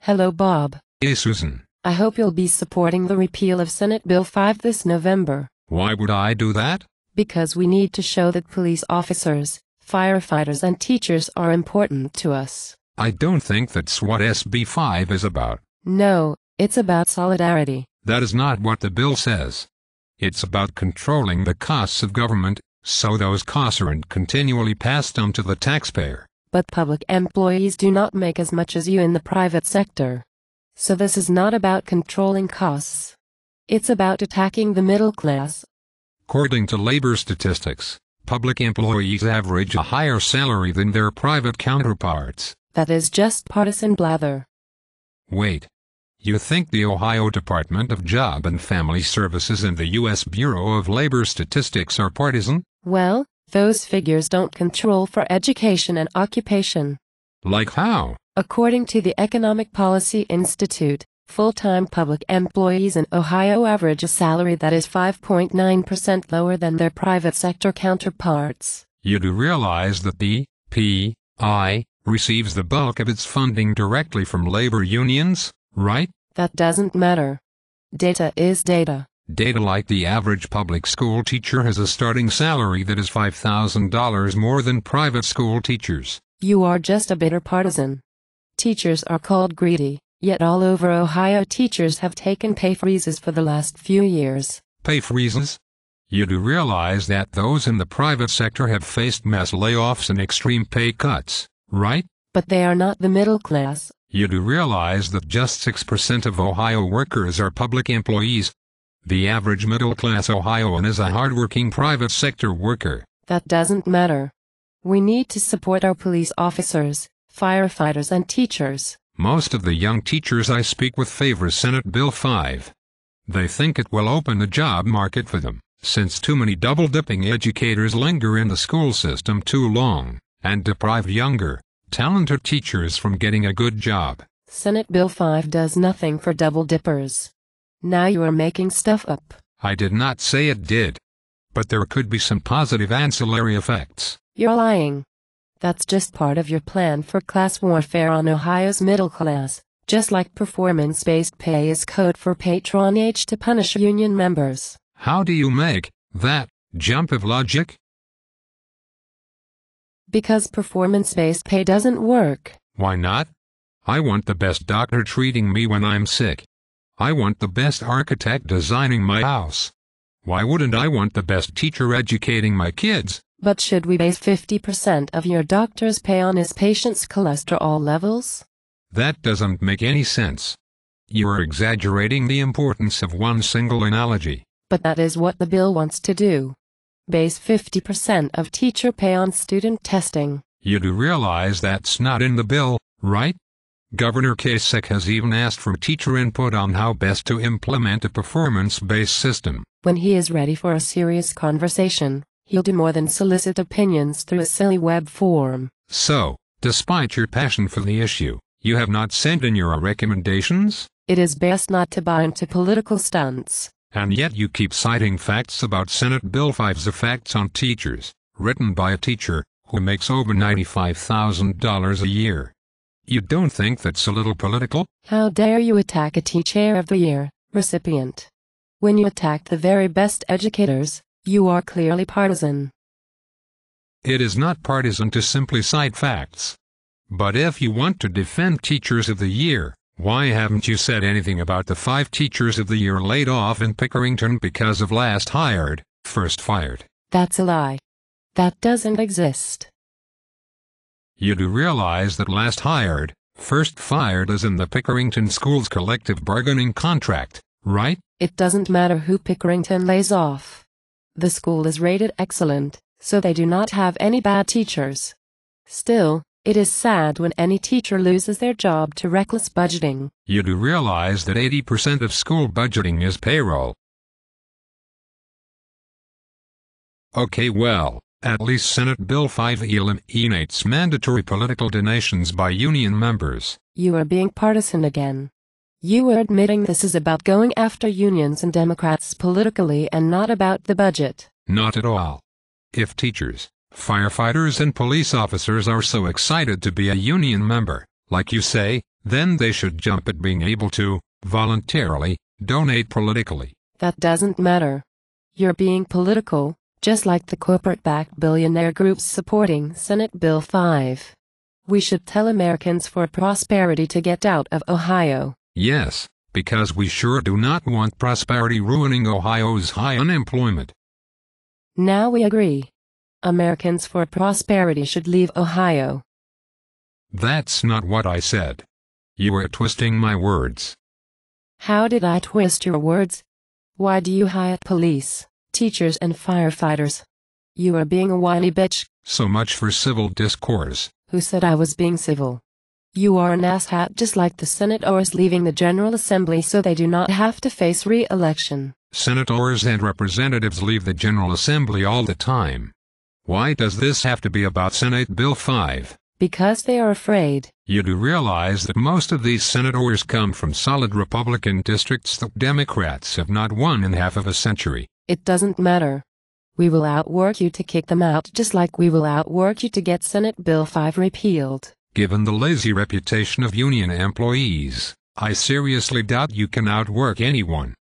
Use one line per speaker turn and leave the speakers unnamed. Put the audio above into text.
Hello, Bob.
Hey, Susan.
I hope you'll be supporting the repeal of Senate Bill 5 this November.
Why would I do that?
Because we need to show that police officers, firefighters and teachers are important to us.
I don't think that's what SB 5 is about.
No, it's about solidarity.
That is not what the bill says. It's about controlling the costs of government, so those costs aren't continually passed on to the taxpayer.
But public employees do not make as much as you in the private sector. So this is not about controlling costs. It's about attacking the middle class.
According to labor statistics, public employees average a higher salary than their private counterparts.
That is just partisan blather.
Wait. You think the Ohio Department of Job and Family Services and the U.S. Bureau of Labor Statistics are partisan?
Well, those figures don't control for education and occupation.
Like how?
According to the Economic Policy Institute, full-time public employees in Ohio average a salary that is 5.9% lower than their private sector counterparts.
You do realize that the PI receives the bulk of its funding directly from labor unions, right?
That doesn't matter. Data is data.
Data like the average public school teacher has a starting salary that is $5,000 more than private school teachers.
You are just a bitter partisan. Teachers are called greedy, yet all over Ohio teachers have taken pay freezes for the last few years.
Pay freezes? You do realize that those in the private sector have faced mass layoffs and extreme pay cuts, right?
But they are not the middle class.
You do realize that just 6% of Ohio workers are public employees. The average middle-class Ohioan is a hardworking private sector worker.
That doesn't matter. We need to support our police officers, firefighters and teachers.
Most of the young teachers I speak with favor Senate Bill 5. They think it will open the job market for them, since too many double-dipping educators linger in the school system too long, and deprive younger, talented teachers from getting a good job.
Senate Bill 5 does nothing for double-dippers. Now you are making stuff up.
I did not say it did. But there could be some positive ancillary effects.
You're lying. That's just part of your plan for class warfare on Ohio's middle class, just like performance-based pay is code for patronage to punish union members.
How do you make that jump of logic?
Because performance-based pay doesn't work.
Why not? I want the best doctor treating me when I'm sick. I want the best architect designing my house. Why wouldn't I want the best teacher educating my kids?
But should we base 50% of your doctor's pay on his patient's cholesterol levels?
That doesn't make any sense. You are exaggerating the importance of one single analogy.
But that is what the bill wants to do. Base 50% of teacher pay on student testing.
You do realize that's not in the bill, right? Governor Kasich has even asked for teacher input on how best to implement a performance-based system.
When he is ready for a serious conversation, he'll do more than solicit opinions through a silly web form.
So, despite your passion for the issue, you have not sent in your recommendations?
It is best not to buy into political stunts.
And yet you keep citing facts about Senate Bill 5's effects on teachers, written by a teacher who makes over $95,000 a year. You don't think that's a little political?
How dare you attack a Teacher of the Year recipient? When you attack the very best educators, you are clearly partisan.
It is not partisan to simply cite facts. But if you want to defend Teachers of the Year, why haven't you said anything about the 5 Teachers of the Year laid off in Pickerington because of last hired, first fired?
That's a lie. That doesn't exist.
You do realize that last hired, first fired is in the Pickerington Schools collective bargaining contract, right?
It doesn't matter who Pickerington lays off. The school is rated excellent, so they do not have any bad teachers. Still, it is sad when any teacher loses their job to reckless budgeting.
You do realize that 80% of school budgeting is payroll. Okay, well, at least Senate Bill 5 eliminates mandatory political donations by union members.
You are being partisan again. You are admitting this is about going after unions and Democrats politically and not about the budget.
Not at all. If teachers, firefighters and police officers are so excited to be a union member, like you say, Then they should jump at being able to, voluntarily, donate politically.
That doesn't matter. You're being political, just like the corporate-backed billionaire groups supporting Senate Bill 5. We should tell Americans for Prosperity to get out of Ohio.
Yes, because we sure do not want prosperity ruining Ohio's high unemployment.
Now we agree. Americans for Prosperity should leave Ohio.
That's not what I said. You are twisting my words.
How did I twist your words? Why do you hire police, teachers and firefighters? You are being a whiny bitch.
So much for civil discourse.
Who said I was being civil? You are an asshat just like the senators leaving the General Assembly so they do not have to face re-election.
Senators and representatives leave the General Assembly all the time. Why does this have to be about Senate Bill 5?
Because they are afraid.
You do realize that most of these senators come from solid Republican districts that Democrats have not won in half of a century.
It doesn't matter. We will outwork you to kick them out just like we will outwork you to get Senate Bill 5 repealed.
Given the lazy reputation of union employees, I seriously doubt you can outwork anyone.